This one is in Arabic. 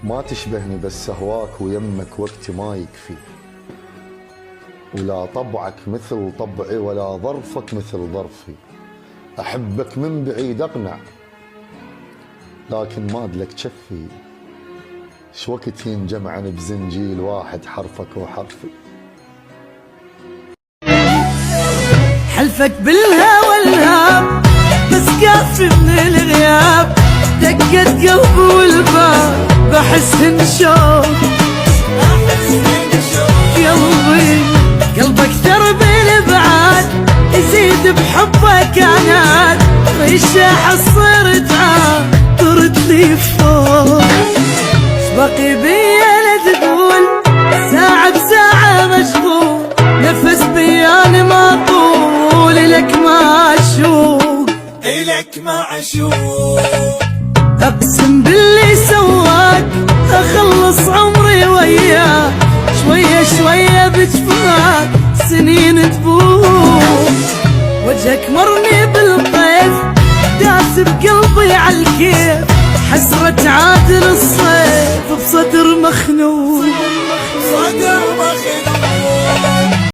ما تشبهني بس هواك ويمك وقتي ما يكفي، ولا طبعك مثل طبعي ولا ظرفك مثل ظرفي. أحبك من بعيد أقنع لكن ما أدلك جفي، ش وقت ينجمعن بزنجيل واحد حرفك وحرفي. حلفك بالهوى الهام بس كافي من الغياب، دقت قلبي والباب بحس انشوق. قلبي اكثر بالابعاد يزيد بحبك عناد، غشاح الصير تعال ترد لي فوق. باقي بيا لا تقول ساعة بساعة مشغول، نفس بياني ما طول لك ما اشوق، إلك ما أشوق. اقسم باللي سواك اخلص عمري وياك، شوية شوية بجفاك سنين تفوت. وجهك مرني بالطيف داس بقلبي عالكيف، حسرة عادل الصيف بصدر مخنوق.